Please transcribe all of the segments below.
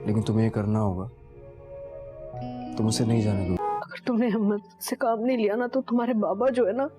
लेकिन तुम्हें ये करना होगा। तुम उसे नहीं जाने दो। अगर तुमने हिम्मत से काम नहीं लिया ना तो तुम्हारे बाबा जो है ना,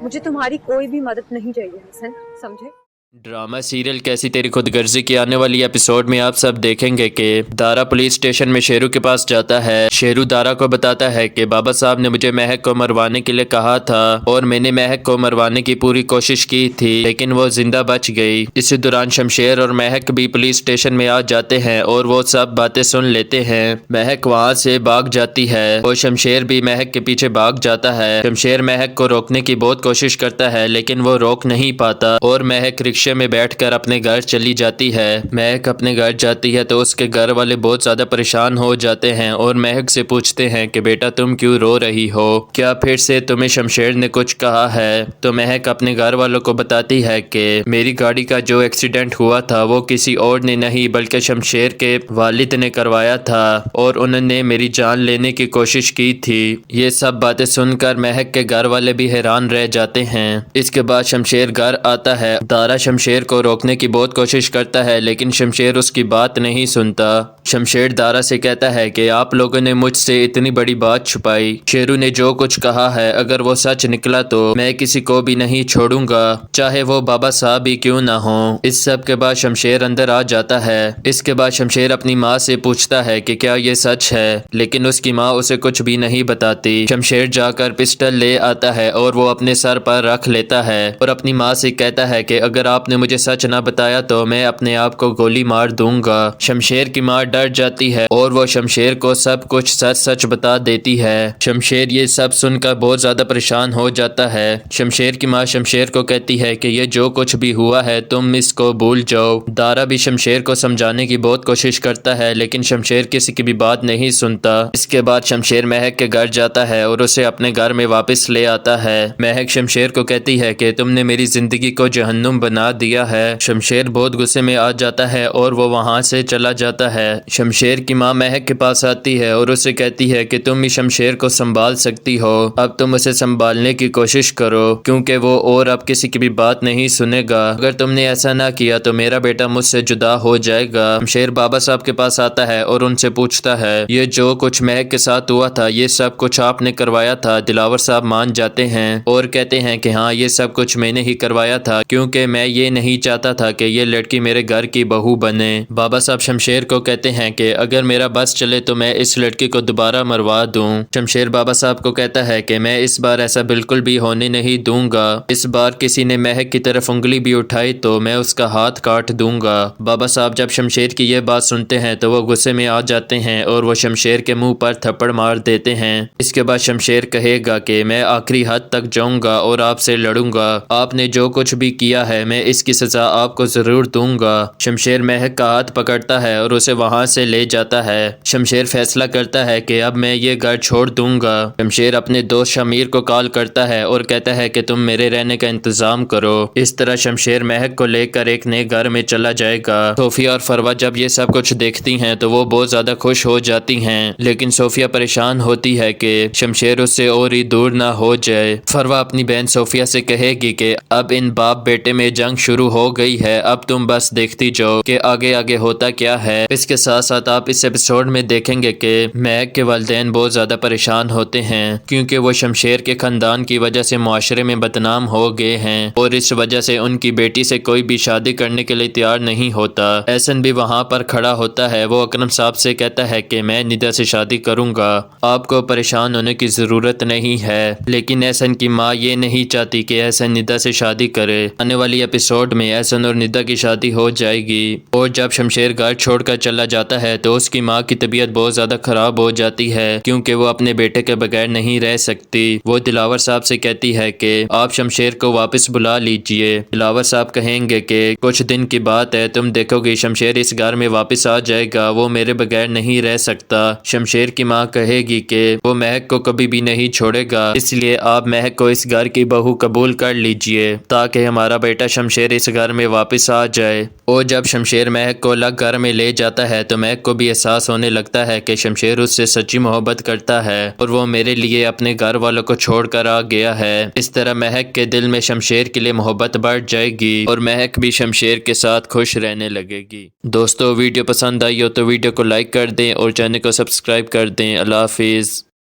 मुझे तुम्हारी कोई भी मदद नहीं चाहिए हसन, समझे? ड्रामा सीरियल कैसी तेरी खुदगर्जी की आने वाली एपिसोड में आप सब देखेंगे कि दारा पुलिस स्टेशन में शेरू के पास जाता है। शेरू दारा को बताता है कि बाबा साहब ने मुझे महक को मरवाने के लिए कहा था और मैंने महक को मरवाने की पूरी कोशिश की थी, लेकिन वो जिंदा बच गई। इसी दौरान शमशेर और महक भी पुलिस स्टेशन में आ जाते हैं और वो सब बातें सुन लेते हैं। महक वहाँ से भाग जाती है और शमशेर भी महक के पीछे भाग जाता है। शमशेर महक को रोकने की बहुत कोशिश करता है, लेकिन वो रोक नहीं पाता और महक रिक्शे में बैठकर अपने घर चली जाती है। महक अपने घर जाती है तो उसके घर वाले बहुत ज्यादा परेशान हो जाते हैं और महक से पूछते हैं कि बेटा तुम क्यों रो रही हो, क्या फिर से तुम्हें शमशेर ने कुछ कहा है? तो महक अपने घर वालों को बताती है कि मेरी गाड़ी का जो एक्सीडेंट हुआ था वो किसी और ने नहीं बल्कि शमशेर के वालिद ने करवाया था और उन्होंने मेरी जान लेने की कोशिश की थी। ये सब बातें सुनकर महक के घर वाले भी हैरान रह जाते हैं। इसके बाद शमशेर घर आता है। दारा शमशेर को रोकने की बहुत कोशिश करता है, लेकिन शमशेर उसकी बात नहीं सुनता। शमशेर दारा से कहता है कि आप लोगों ने मुझसे इतनी बड़ी बात छुपाई। शेरू ने जो कुछ कहा है अगर वो सच निकला तो मैं किसी को भी नहीं छोड़ूंगा, चाहे वो बाबा साहब ही क्यों ना हो। इस सब के बाद शमशेर अंदर आ जाता है। इसके बाद शमशेर अपनी माँ से पूछता है कि क्या ये सच है, लेकिन उसकी माँ उसे कुछ भी नहीं बताती। शमशेर जाकर पिस्टल ले आता है और वो अपने सर पर रख लेता है और अपनी माँ से कहता है कि अगर आपने मुझे सच ना बताया तो मैं अपने आप को गोली मार दूंगा। शमशेर की माँ डर जाती है और वो शमशेर को सब कुछ सच सच बता देती है। शमशेर ये सब सुनकर बहुत ज्यादा परेशान हो जाता है। शमशेर की माँ शमशेर को कहती है कि ये जो कुछ भी हुआ है तुम इसको भूल जाओ। दारा भी शमशेर को समझाने की बहुत कोशिश करता है, लेकिन शमशेर किसी की भी बात नहीं सुनता। इसके बाद शमशेर महक के घर जाता है और उसे अपने घर में वापस ले आता है। महक शमशेर को कहती है कि तुमने मेरी जिंदगी को जहन्नुम बना दिया है। शमशेर बहुत गुस्से में आ जाता है और वो वहाँ से चला जाता है। शमशेर की माँ महक के पास आती है और उसे कहती है कि तुम ही शमशेर को संभाल सकती हो, अब तुम उसे संभालने की कोशिश करो क्योंकि वो और अब किसी की भी बात नहीं सुनेगा। अगर तुमने ऐसा ना किया तो मेरा बेटा मुझसे जुदा हो जाएगा। शमशेर बाबा साहब के पास आता है और उनसे पूछता है ये जो कुछ महक के साथ हुआ था ये सब कुछ आपने करवाया था? दिलावर साहब मान जाते हैं और कहते हैं कि हाँ ये सब कुछ मैंने ही करवाया था क्योंकि मैं ये नहीं चाहता था कि ये लड़की मेरे घर की बहू बने। बाबा साहब शमशेर को कहते हैं कि अगर मेरा बस चले तो मैं इस लड़की को दोबारा मरवा दूं। शमशेर बाबा साहब को कहता है कि मैं इस बार ऐसा बिल्कुल भी होने नहीं दूंगा। इस बार किसी ने महक की तरफ उंगली भी उठाई तो मैं उसका हाथ काट दूंगा। बाबा साहब जब शमशेर की यह बात सुनते हैं तो वो गुस्से में आ जाते हैं और वो शमशेर के मुंह पर थप्पड़ मार देते हैं। इसके बाद शमशेर कहेगा कि मैं आखिरी हद तक जाऊंगा और आपसे लड़ूंगा। आपने जो कुछ भी किया है मैं इसकी सजा आपको जरूर दूंगा। शमशेर महक का हाथ पकड़ता है और उसे वहां से ले जाता है। शमशेर फैसला करता है कि अब मैं ये घर छोड़ दूंगा। शमशेर अपने दोस्त शमीर को कॉल करता है और कहता है कि तुम मेरे रहने का इंतजाम करो। इस तरह शमशेर महक को लेकर एक नए घर में चला जाएगा। सोफिया और फरवा जब ये सब कुछ देखती हैं तो वो बहुत ज्यादा खुश हो जाती हैं, लेकिन सोफिया परेशान होती है कि शमशेर उससे और ही दूर ना हो जाए। फरवा अपनी बहन सोफिया से कहेगी कि अब इन बाप बेटे में जंग शुरू हो गई है, अब तुम बस देखती जाओ कि आगे आगे होता क्या है। इसके साथ साथ आप इस एपिसोड में देखेंगे कि महक के वालिदैन बहुत ज्यादा परेशान होते हैं क्योंकि वो शमशेर के खानदान की वजह से मुआशरे में बदनाम हो गए हैं और इस वजह से उनकी बेटी से कोई भी शादी करने के लिए तैयार नहीं होता। एहसन भी वहाँ पर खड़ा होता है। वो अकरम साहब से कहता है कि मैं निदा से शादी करूंगा, आपको परेशान होने की जरूरत नहीं है। लेकिन एहसन की माँ ये नहीं चाहती कि एहसन निदा से शादी करे। आने वाली एपिसोड में एहसन और निदा की शादी हो जाएगी और जब शमशेर घर छोड़कर चला जाता है तो उसकी माँ की तबीयत बहुत ज्यादा खराब हो जाती है क्योंकि वो अपने बेटे के बगैर नहीं रह सकती। वो दिलावर साहब से कहती है कि आप शमशेर को वापस बुला लीजिए। दिलावर साहब कहेंगे कि कुछ दिन की बात है, तुम देखोगे शमशेर इस घर में वापस आ जाएगा, वो मेरे बगैर नहीं रह सकता। शमशेर की माँ कहेगी कि वो महक को कभी भी नहीं छोड़ेगा, इसलिए आप महक को इस घर की बहू कबूल कर लीजिए ताकि हमारा बेटा शमशेर شمشیر اس گھر میں واپس آ جائے۔ اور جب شمشیر مہک کو الگ گھر میں لے جاتا ہے تو مہک کو بھی احساس ہونے لگتا ہے کہ شمشیر اس سے سچی محبت کرتا ہے اور وہ میرے لیے اپنے گھر والوں کو چھوڑ کر آ گیا ہے۔ اس طرح مہک کے دل میں شمشیر کے لیے محبت بڑھ جائے گی اور مہک بھی شمشیر کے ساتھ خوش رہنے لگے گی۔ دوستو ویڈیو پسند آئی ہو تو ویڈیو کو لائک کر دیں اور چینل کو سبسکرائب کر دیں۔ اللہ حافظ۔